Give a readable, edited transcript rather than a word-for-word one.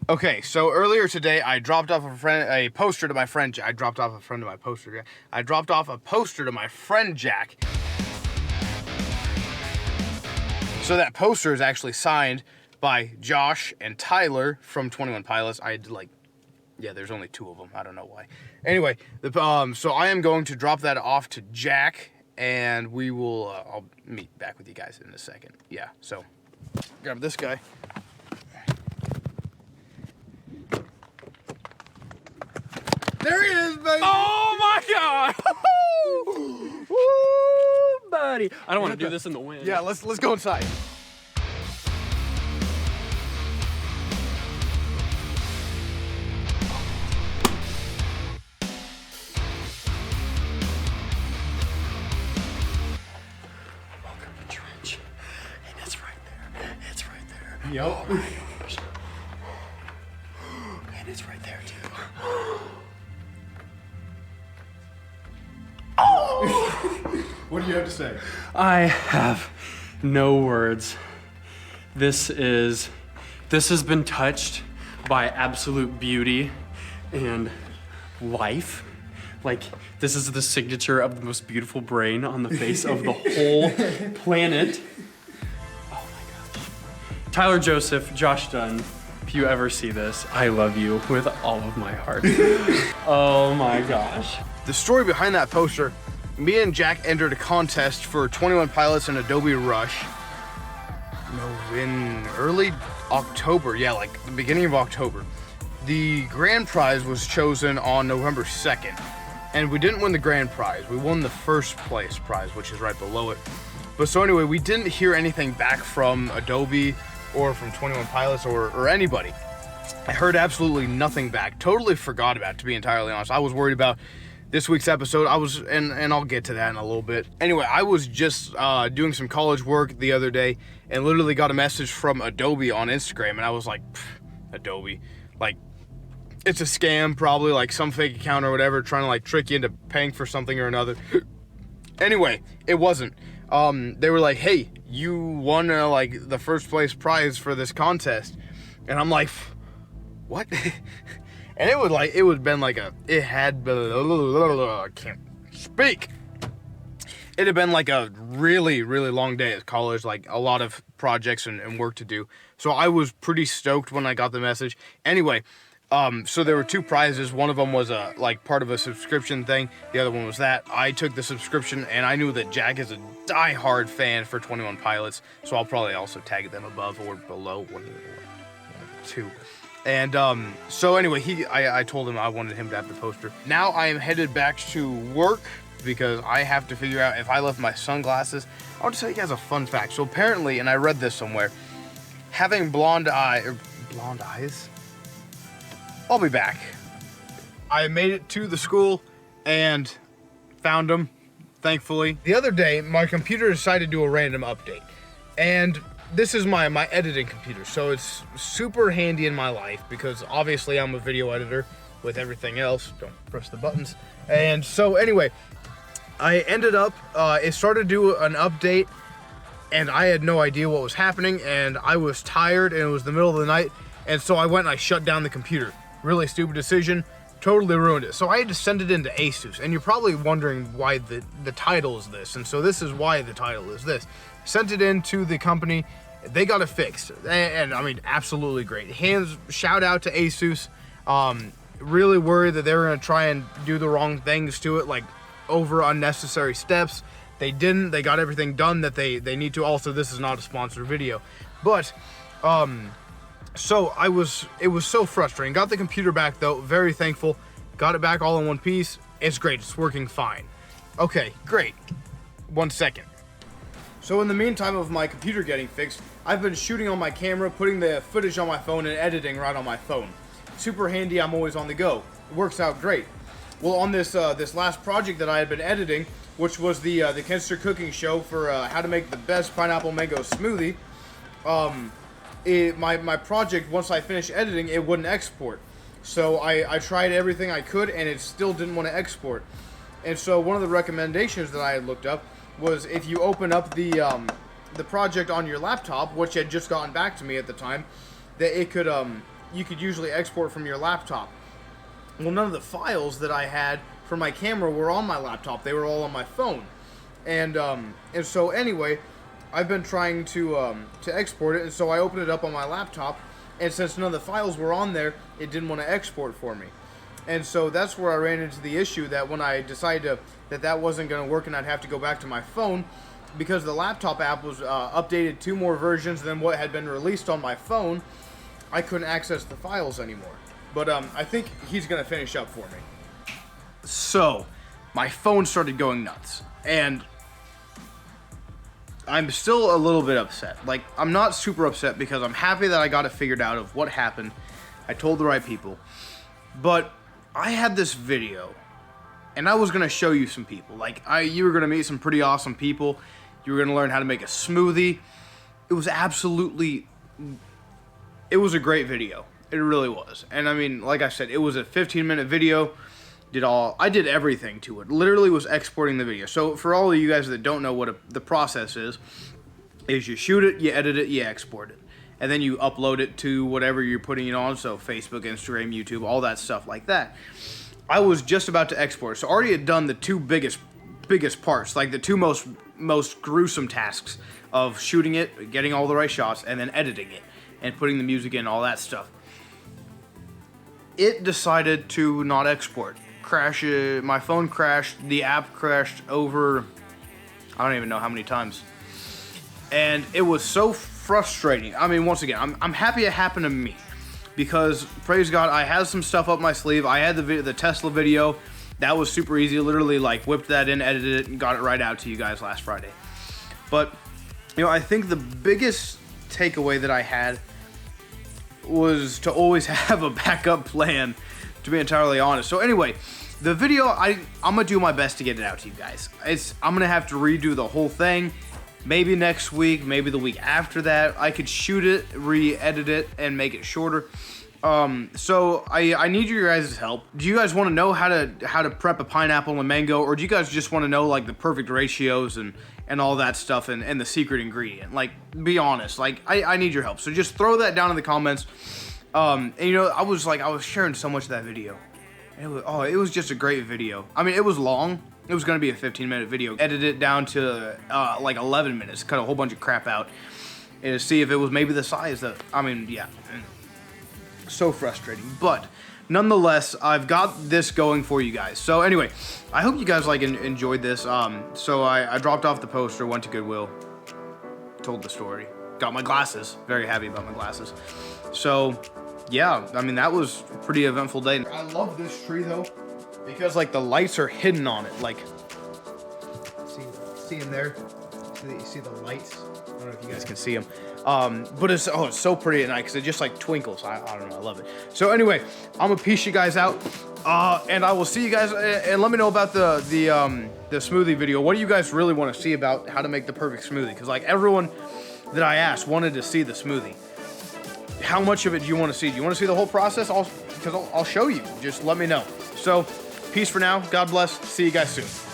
Okay, so earlier today I dropped off a poster to my friend Jack. I dropped off a poster to my friend Jack. So that poster is actually signed by Josh and Tyler from 21 Pilots. I had to there's only 2 of them. I don't know why. Anyway, so I am going to drop that off to Jack, and we will. I'll meet back with you guys in a second. Yeah. So grab this guy. There he is, baby! Oh my god! Woo, buddy! I don't want to do this in the wind. Yeah, let's go inside. Welcome to Trench, and it's right there. It's right there. Yup. And it's right there too. What do you have to say? I have no words. This has been touched by absolute beauty and life. Like, this is the signature of the most beautiful brain on the face of the whole planet. Oh my gosh. Tyler Joseph, Josh Dunn, if you ever see this, I love you with all of my heart. Oh my gosh. The story behind that poster, me and Jack entered a contest for 21 Pilots and Adobe Rush. In early October, yeah, like the beginning of October. The grand prize was chosen on November 2nd, and we didn't win the grand prize. We won the first place prize, which is right below it. But so anyway, we didn't hear anything back from Adobe or from 21 Pilots or anybody. I heard absolutely nothing back. Totally forgot about it, to be entirely honest. I was worried about this week's episode. And I'll get to that in a little bit. Anyway, I was just doing some college work the other day and literally got a message from Adobe on Instagram, and I was like, Adobe, like, it's a scam, probably like some fake account or whatever, trying to like trick you into paying for something or another. Anyway, it wasn't. They were like, hey, you won like the first place prize for this contest, and I'm like, what? And it would been like I can't speak. It had been like a really, really long day at college, like a lot of projects and work to do. So I was pretty stoked when I got the message. Anyway, so there were 2 prizes. One of them was like part of a subscription thing. The other one was that. I took the subscription, and I knew that Jack is a die-hard fan for 21 Pilots, so I'll probably also tag them above or below, one of the 2. And so anyway, I told him I wanted him to have the poster. Now I am headed back to work because I have to figure out if I left my sunglasses. I want to tell you guys a fun fact. So apparently, and I read this somewhere, having blonde eyes. I'll be back. I made it to the school and found them, thankfully. The other day, my computer decided to do a random update, and this is my editing computer, so it's super handy in my life because obviously I'm a video editor with everything else. Don't press the buttons. And so anyway, I ended up, it started to do an update, and I had no idea what was happening, and I was tired, and it was the middle of the night, and so I went and I shut down the computer. Really stupid decision, totally ruined it. So I had to send it into ASUS, and you're probably wondering why the title is this, and so this is why the title is this. Sent it into the company, they got it fixed, and I mean, absolutely great. Shout out to ASUS. Really worried that they were gonna try and do the wrong things to it, like over unnecessary steps. They didn't. They got everything done that they need to. Also, this is not a sponsored video, but so it was so frustrating. Got the computer back though, very thankful. Got it back all in one piece. It's great, it's working fine. Okay, great. 1 second. So in the meantime of my computer getting fixed, I've been shooting on my camera, putting the footage on my phone, and editing right on my phone. Super handy, I'm always on the go. It works out great. Well, on this last project that I had been editing, which was the Kenster cooking show for how to make the best pineapple mango smoothie, my project, once I finished editing, it wouldn't export. So I tried everything I could, and it still didn't want to export. And so one of the recommendations that I had looked up was if you open up the project on your laptop, which had just gotten back to me at the time, that it could you could usually export from your laptop. Well, none of the files that I had for my camera were on my laptop. They were all on my phone. And so anyway, I've been trying to export it, and so I opened it up on my laptop, and since none of the files were on there, it didn't want to export for me. And so that's where I ran into the issue that when I decided that wasn't going to work and I'd have to go back to my phone, because the laptop app was updated 2 more versions than what had been released on my phone, I couldn't access the files anymore. But I think he's going to finish up for me. So, my phone started going nuts, and I'm still a little bit upset. Like, I'm not super upset because I'm happy that I got it figured out of what happened. I told the right people. But I had this video, and I was going to show you some people. Like, you were going to meet some pretty awesome people. You were going to learn how to make a smoothie. It was a great video. It really was. And I mean, like I said, it was a 15-minute video. I did everything to it. Literally was exporting the video. So for all of you guys that don't know what the process is you shoot it, you edit it, you export it. And then you upload it to whatever you're putting it on, so Facebook, Instagram, YouTube, all that stuff like that. I was just about to export, so I already had done the 2 biggest parts, like the 2 most gruesome tasks of shooting it, getting all the right shots, and then editing it, and putting the music in, all that stuff. It decided to not export. My phone crashed, the app crashed over, I don't even know how many times. And it was so frustrating. I mean, once again, I'm happy it happened to me, because praise God, I had some stuff up my sleeve. I had the Tesla video. That was super easy. Literally, like, whipped that in, edited it, and got it right out to you guys last Friday. But, I think the biggest takeaway that I had was to always have a backup plan, to be entirely honest. So anyway, the video, I'm gonna do my best to get it out to you guys. I'm gonna have to redo the whole thing. Maybe next week, maybe the week after that. I could shoot it, re-edit it, and make it shorter. So I need your guys' help. Do you guys want to know how to prep a pineapple and mango, or do you guys just want to know like the perfect ratios and all that stuff and the secret ingredient? Like, be honest. Like, I need your help. So just throw that down in the comments. And I was sharing so much of that video. It was just a great video. I mean, it was long. It was going to be a 15-minute video. Edit it down to like 11 minutes. Cut a whole bunch of crap out. And see if it was maybe the size that, yeah. So frustrating. But nonetheless, I've got this going for you guys. So anyway, I hope you guys enjoyed this. So I dropped off the poster, went to Goodwill, told the story, got my glasses. Very happy about my glasses. So yeah, I mean, that was a pretty eventful day. I love this tree though, because like the lights are hidden on it. Like, see in there? You see the lights? I don't know if you guys can see them. But it's so pretty at night because it just like twinkles. I don't know, I love it. So anyway, I'm gonna peace you guys out, and I will see you guys. And let me know about the smoothie video. What do you guys really want to see about how to make the perfect smoothie? Because like everyone that I asked wanted to see the smoothie. How much of it do you want to see? Do you want to see the whole process? I'll show you. Just let me know. So, peace for now. God bless. See you guys soon.